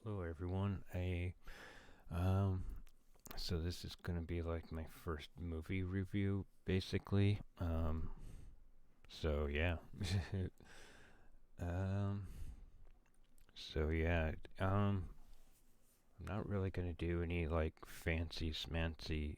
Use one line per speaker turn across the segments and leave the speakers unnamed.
Hello everyone. Um so this is gonna be like my first movie review basically. So yeah. um so yeah, I'm not really gonna do any like fancy smancy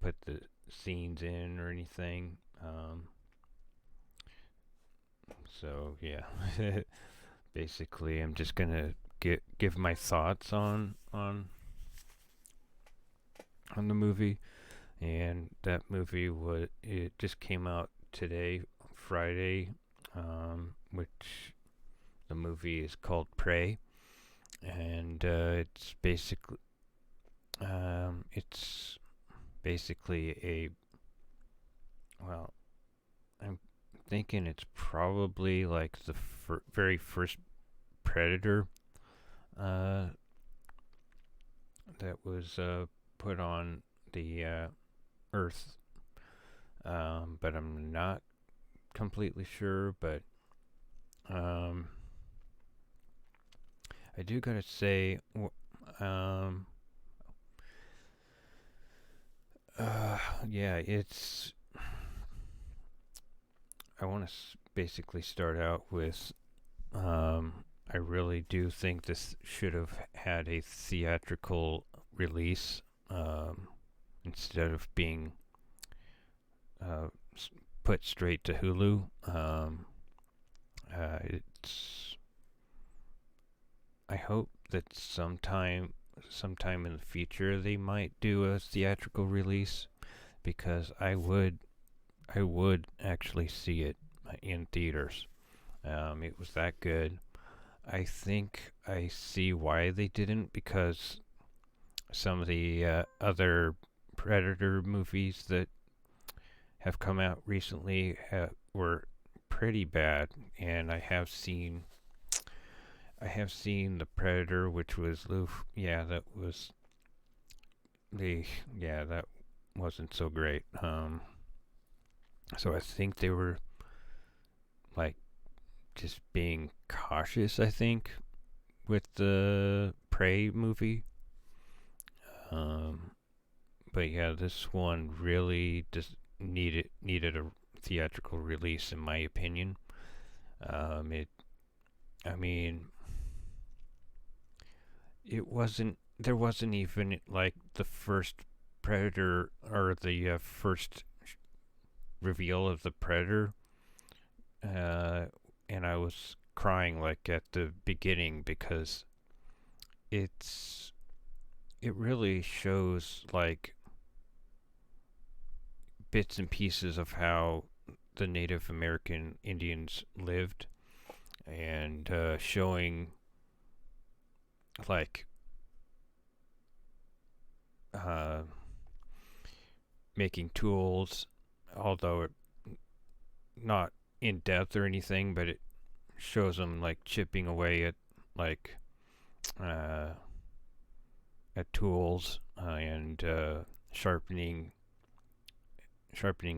put the scenes in or anything. So yeah. Basically I'm just gonna give my thoughts on the movie. And that movie it just came out today, Friday, which the movie is called Prey, and it's basically a well, I'm thinking it's probably like the very first Predator uh, that was put on the Earth, but I'm not completely sure, but um, I do gotta say, um, yeah, it's. I want to basically start out with. I really do think this should have had a theatrical release instead of being uh, put straight to Hulu. It's. I hope that sometime in the future, they might do a theatrical release because I would actually see it in theaters. It was that good. I think I see why they didn't because some of the other Predator movies that have come out recently were pretty bad, and I have seen the Predator, which was oof, yeah, the yeah that wasn't so great. So I think they were like just being cautious. I think with the Prey movie. Um, but yeah, this one really just needed a theatrical release, in my opinion. It, I mean, it wasn't. There wasn't even like the first Predator or the first reveal of the Predator, uh, and I was crying like at the beginning because it's it really shows like bits and pieces of how the Native American Indians lived and showing like uh, making tools, although it not in depth or anything, but it shows them like chipping away like uh, at tools and sharpening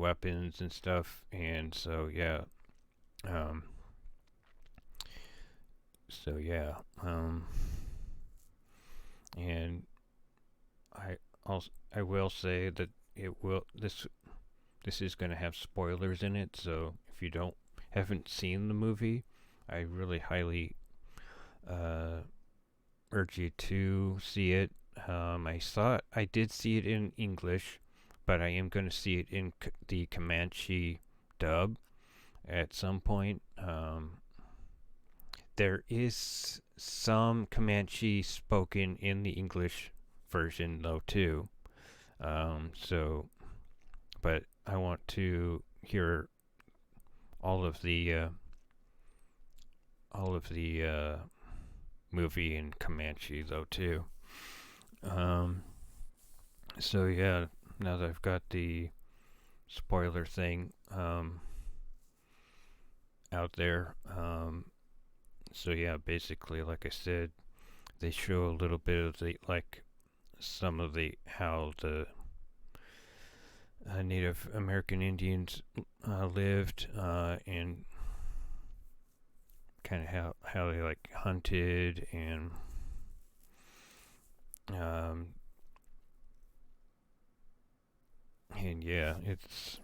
weapons and stuff. And so yeah, um, so yeah, and I will say that it will this is going to have spoilers in it, so if you don't haven't seen the movie, I really highly uh, urge you to see it. I did see it in English, but I am going to see it in the Comanche dub at some point. There is some Comanche spoken in the English version though too. So, but I want to hear all of the uh, all of the movie in Comanche though too. Um, so yeah, now that I've got the spoiler thing out there, so yeah, basically, like I said, they show a little bit of the like some of the how the Native American Indians lived, and kind of how they like hunted um, and yeah, it's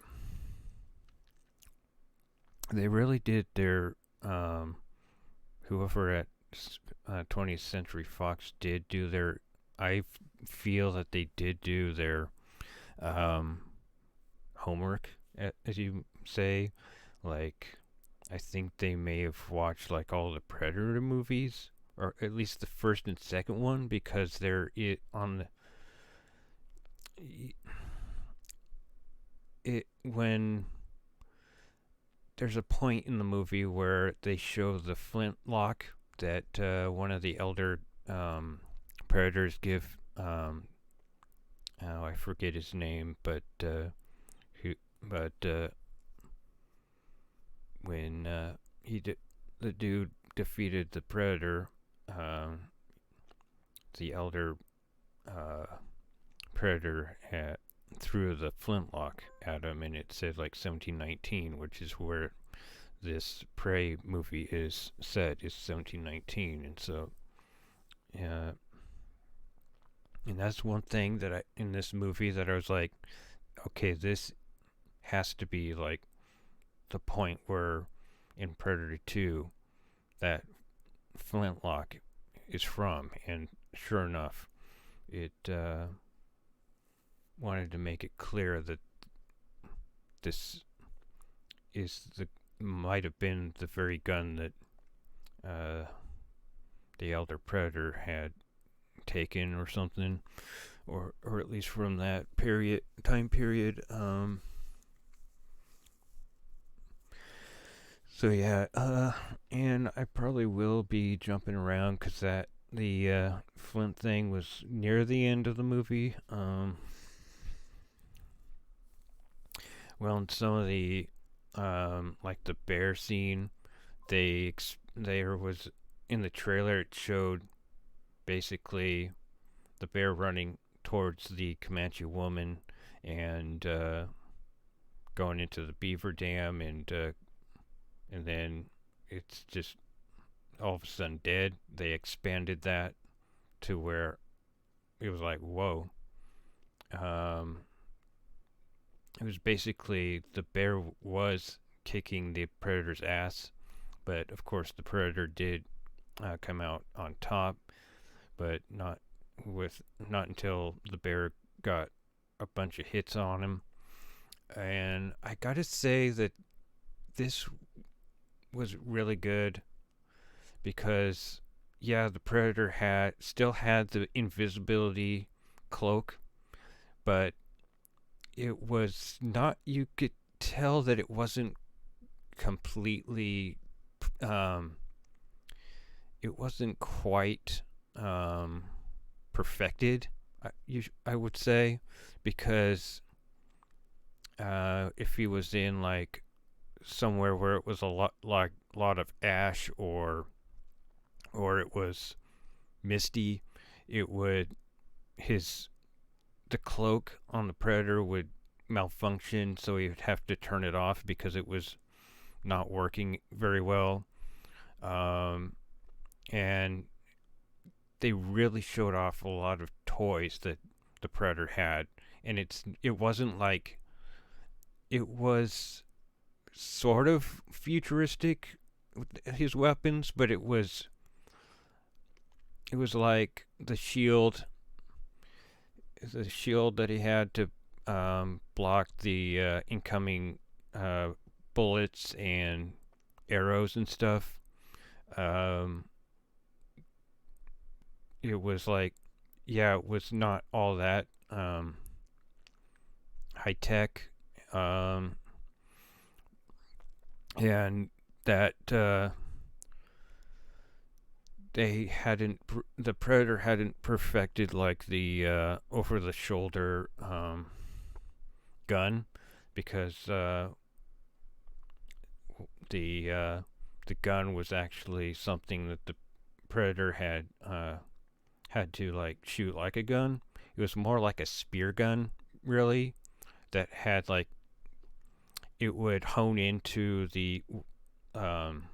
they really did their whoever at 20th Century Fox did do their. I feel that they did do their um, homework, as you say. Like, I think they may have watched like all the Predator movies, or at least the first and second one, because they're on it when there's a point in the movie where they show the flintlock that one of the elder predators give. Oh, I forget his name, but who, but when the dude defeated the predator, um, the elder uh, predator threw the flintlock at him, and it said like 1719, which is where this Prey movie is set, is 1719, and so uh, and that's one thing that I in this movie that I was like, okay, this has to be like the point where in Predator 2 that flintlock is from, and sure enough, it wanted to make it clear that this is the might have been the very gun that the elder predator had taken or something, or at least from that time period. So yeah, and I probably will be jumping around because that the Flint thing was near the end of the movie. Well, in some of the like the bear scene, there was in the trailer it showed basically the bear running towards the Comanche woman and going into the beaver dam, and then it's just all of a sudden dead. They expanded that to where it was like, whoa. It was basically the bear was kicking the predator's ass, but of course the predator did come out on top, but not until the bear got a bunch of hits on him. And I gotta say that this was really good because yeah, the predator still had the invisibility cloak, but it was not. You could tell that it wasn't completely. Um, it wasn't quite perfected. I would say, because if he was in like somewhere where it was a lot of ash, or it was misty, it would his the cloak on the predator would malfunction, so he would have to turn it off because it was not working very well. And they really showed off a lot of toys that the predator had, and it wasn't like it was sort of futuristic with his weapons, but it was like the shield that he had to block the incoming bullets and arrows and stuff. Um, it was like, yeah, it was not all that high tech, and that the predator hadn't perfected like the over the shoulder gun, because the gun was actually something that the predator had to like shoot like a gun. It was more like a spear gun, really, that had like it would hone into the um,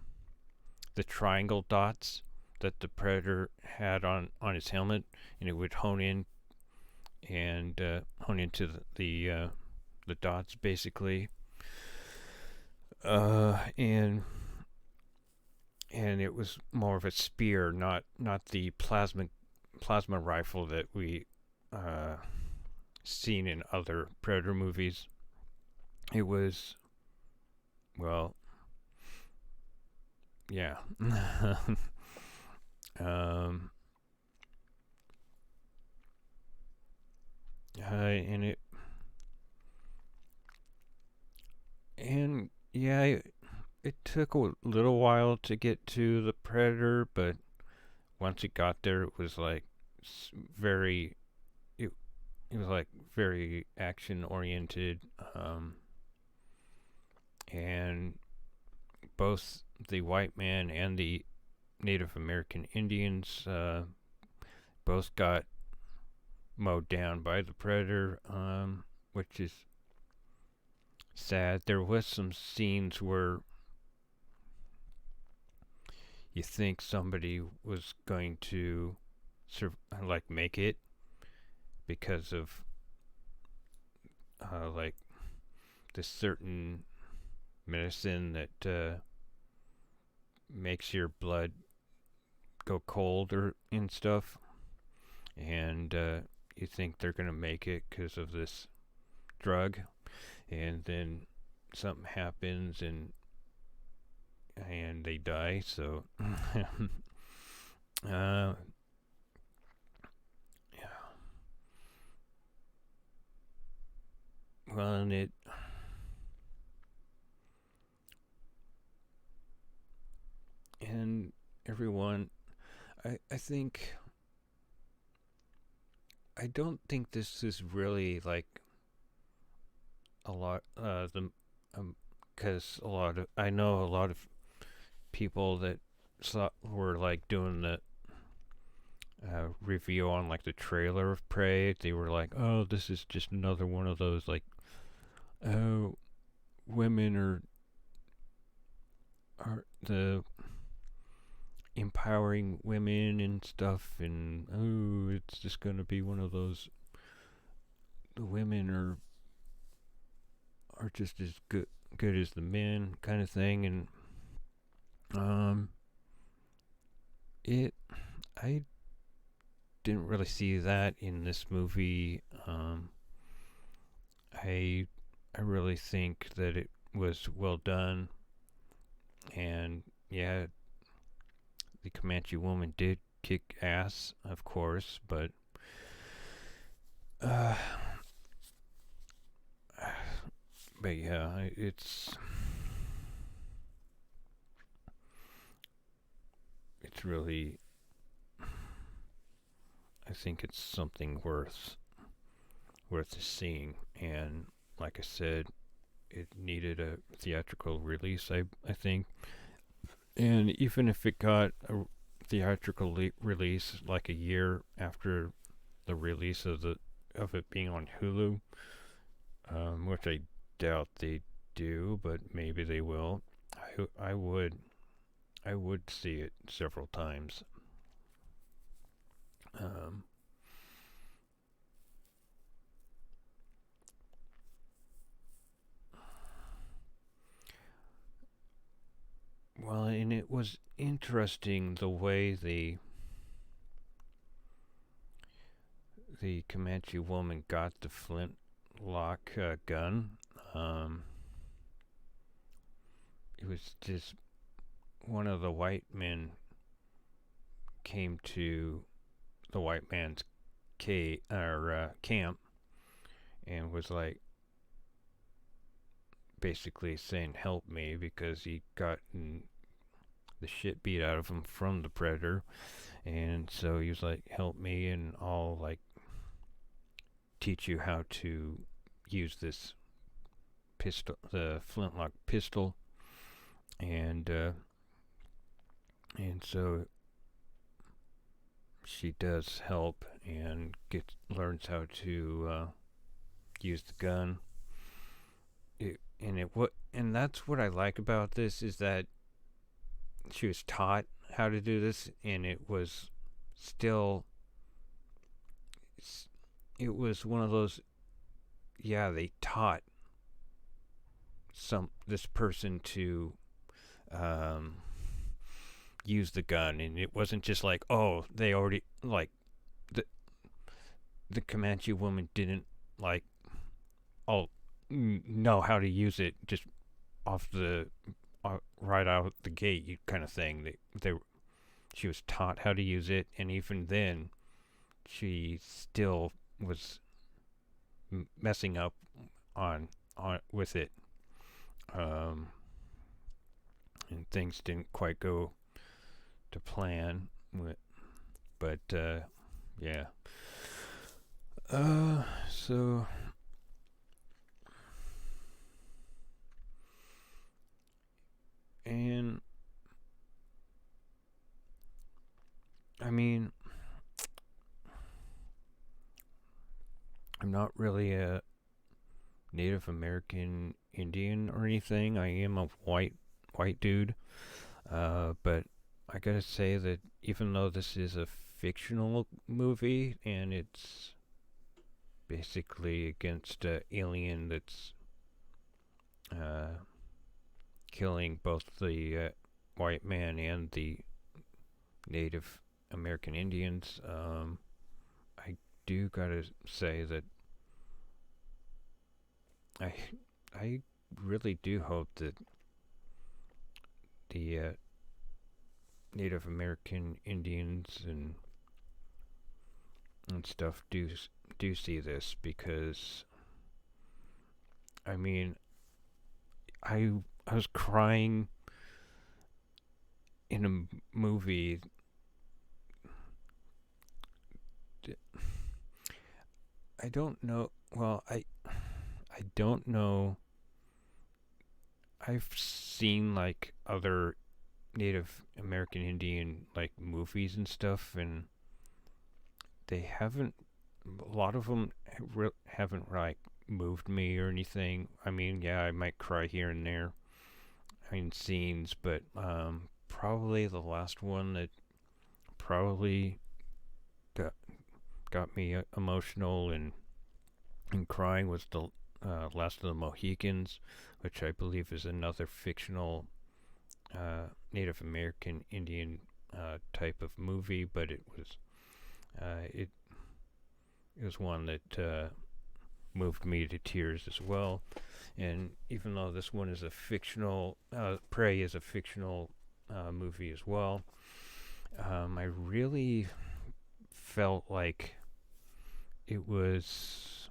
the triangle dots that the predator had on his helmet, and it would hone in and hone into the dots basically, and it was more of a spear, not the plasma rifle that we seen in other Predator movies. It was, well, yeah. um, and yeah, it took a little while to get to the Predator, but once it got there, it was like very, it, it was like very action oriented, and both the white man and the Native American Indians both got mowed down by the predator, which is sad. There was some scenes where you think somebody was going to like make it because of like this certain medicine that makes your blood go cold or and stuff, and you think they're gonna make it because of this drug, and then something happens and they die. So, yeah. Well, and everyone, I think I don't think this is really like a lot the because a lot of I know a lot of people that were like doing the review on like the trailer of Prey. They were like, "Oh, this is just another one of those like, oh, women are the empowering women and stuff, and oh, it's just gonna be one of those. The women are just as good as the men kind of thing." And it I didn't really see that in this movie. I really think that it was well done, and yeah, the Comanche woman did kick ass, of course, but uh, but yeah, it's really, I think it's something worth seeing, and like I said, it needed a theatrical release. I think, and even if it got a theatrical release like a year after the release of it being on Hulu, which I doubt they do, but maybe they will. I would see it several times. Um, well, and it was interesting the way the Comanche woman got the flintlock gun. Um, it was just one of the white men came to the white man's camp and was like basically saying help me because he gotten the shit beat out of him from the predator, and so he was like help me and I'll like teach you how to use this pistol, the flintlock pistol, and so she does help and learns how to use the gun. And that's what I like about this is that she was taught how to do this, and it was still, it was one of those, yeah, they taught this person to um, use the gun, and it wasn't just like, oh, they already, like, the the Comanche woman didn't, like, all know how to use it just off the right out the gate kind of thing. She was taught how to use it, and even then, she still was messing up on with it, um, and things didn't quite go to plan. But yeah. So and I mean, I'm not really a Native American Indian or anything. I am a white dude. But I gotta say that even though this is a fictional movie and it's basically against an alien that's killing both the white man and the Native American Indians, I do gotta say that I I really do hope that the Native American Indians and stuff do see this, because I mean, I I was crying in a movie. I don't know. Well, I don't know. I've seen like other Native American Indian like movies and stuff, and they haven't. A lot of them haven't like moved me or anything. I mean, yeah, I might cry here and there in scenes, but probably the last one that probably got got me emotional and crying was the Last of the Mohicans, which I believe is another fictional Native American Indian type of movie, but it it was one that moved me to tears as well. And even though this one is a fictional, Prey is a fictional movie as well, I really felt like it was,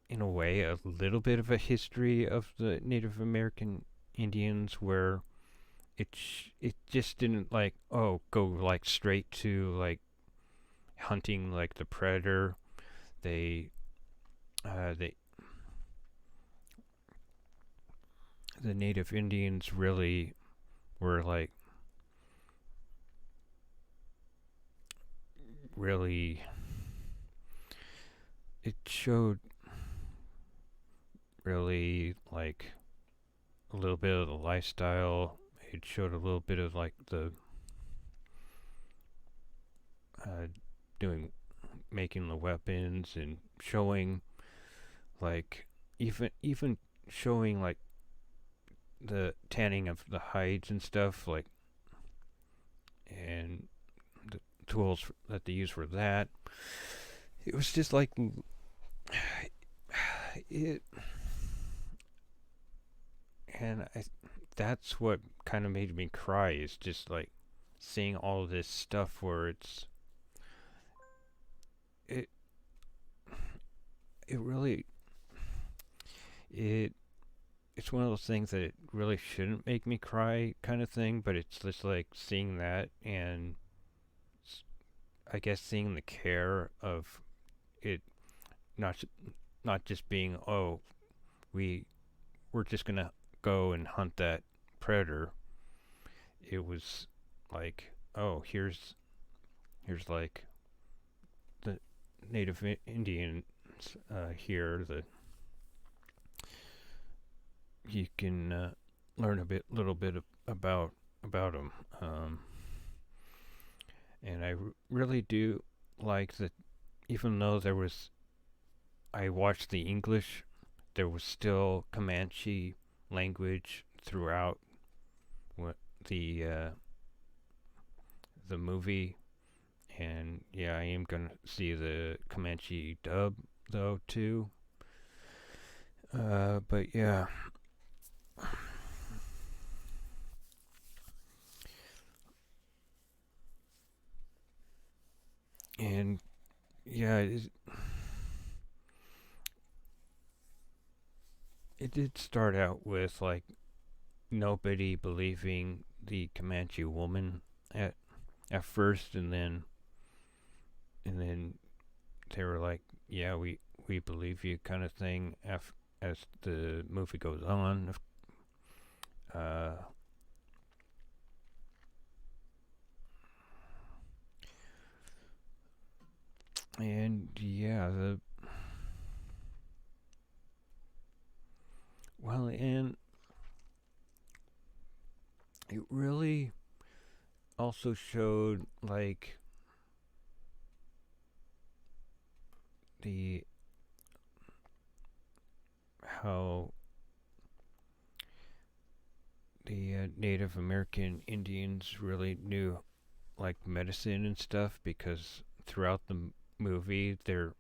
in a way, a little bit of a history of the Native American Indians, where it just didn't like, oh, go like straight to like hunting like the predator. They they the Native Indians really were like really, it showed really like a little bit of the lifestyle. It showed a little bit of like the uh, doing making the weapons, and showing like even showing like the tanning of the hides and stuff, like, and the tools that they use for that. It was just like it, and that's what kind of made me cry, is just like seeing all this stuff where it it really it it's one of those things that it really shouldn't make me cry kind of thing, but it's just like seeing that, and I guess seeing the care of it, not not just being, oh, we we're just gonna go and hunt that predator. It was like, oh, here's like the Native Indians here that you can learn little bit about them. Um, and really do like that. Even though I watched the English, there was still Comanche language throughout what the uh, the movie. And yeah, I am gonna see the Comanche dub though too. But yeah, and yeah, it did start out with like nobody believing the Comanche woman at first, and then they were like, yeah, we believe you, kind of thing. As the movie goes on, uh, and yeah, and it really also showed like the how the Native American Indians really knew like medicine and stuff, because throughout the movie, the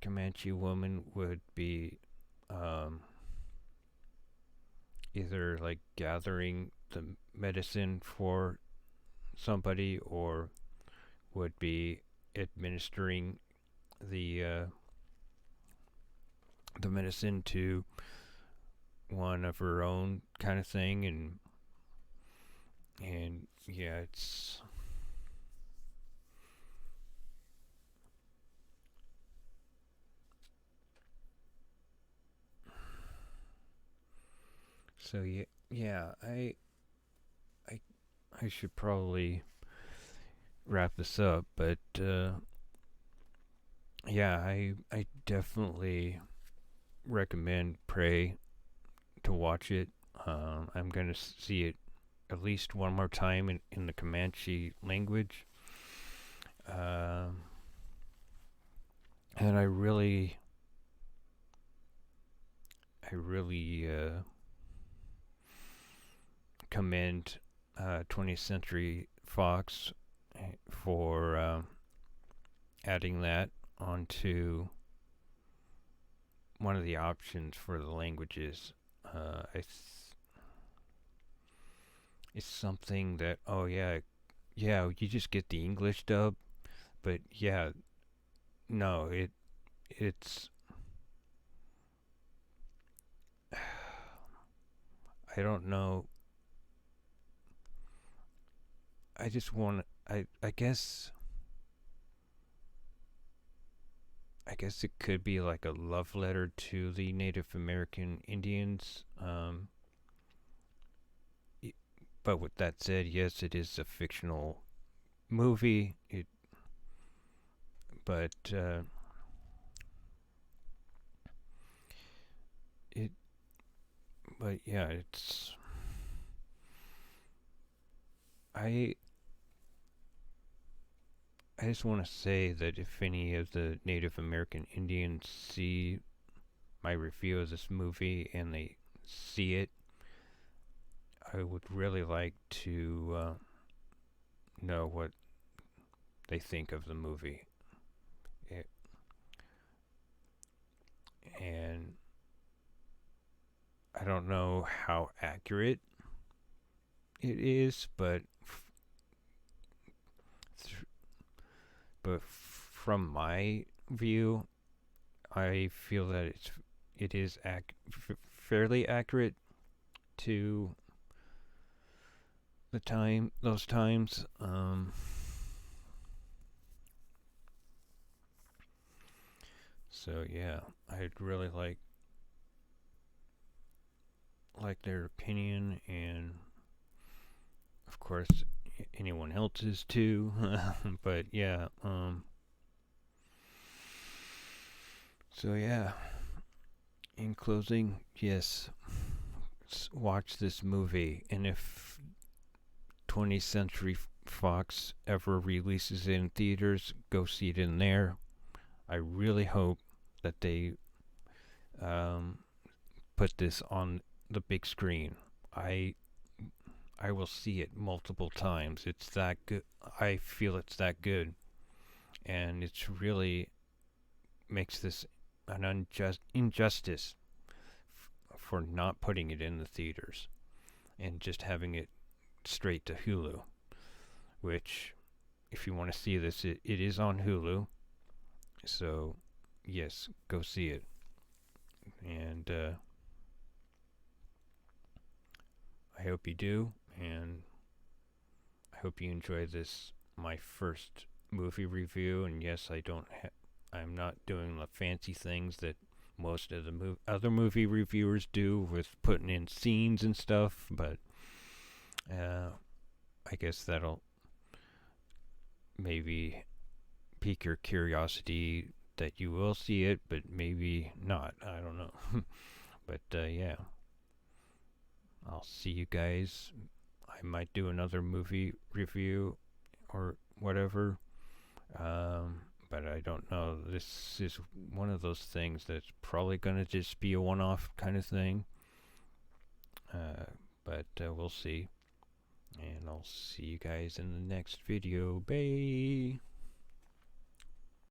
Comanche woman would be um, either like gathering the medicine for somebody, or would be administering the uh, the medicine to one of her own, kind of thing. And yeah, it's so yeah, I I should probably wrap this up, but yeah, I definitely recommend Prey to watch it. I'm gonna see it at least one more time in the Comanche language. Um, and I really commend 20th Century Fox for adding that onto one of the options for the languages. It's something that, oh yeah, yeah, you just get the English dub, but yeah, no, it's I don't know. I just want I guess it could be like a love letter to the Native American Indians. But with that said, yes, it is a fictional movie. But it, but yeah, I, I just want to say that if any of the Native American Indians see my review of this movie and they see it, I would really like to know what they think of the movie. It, and I don't know how accurate it is, th- but from my view, I feel that it is fairly accurate to those times. So yeah, I'd really like their opinion, and of course anyone else's too. But yeah, so yeah, In closing, yes, watch this movie, and if 20th Century Fox ever releases it in theaters, go see it in there. I really hope that they um, put this on the big screen. I I will see it multiple times. It's that good. I feel it's that good, and it's really makes this an injustice for not putting it in the theaters and just having it straight to Hulu. Which, if you want to see this, it is on Hulu. So, yes, go see it. And I hope you do. And I hope you enjoy this, my first movie review. And yes, I'm not doing the fancy things that most of the other movie reviewers do with putting in scenes and stuff. But I guess that'll maybe pique your curiosity that you will see it, but maybe not. I don't know. But yeah, I'll see you guys. I might do another movie review or whatever. But I don't know. This is one of those things that's probably going to just be a one off kind of thing. But we'll see. And I'll see you guys in the next video. Bye.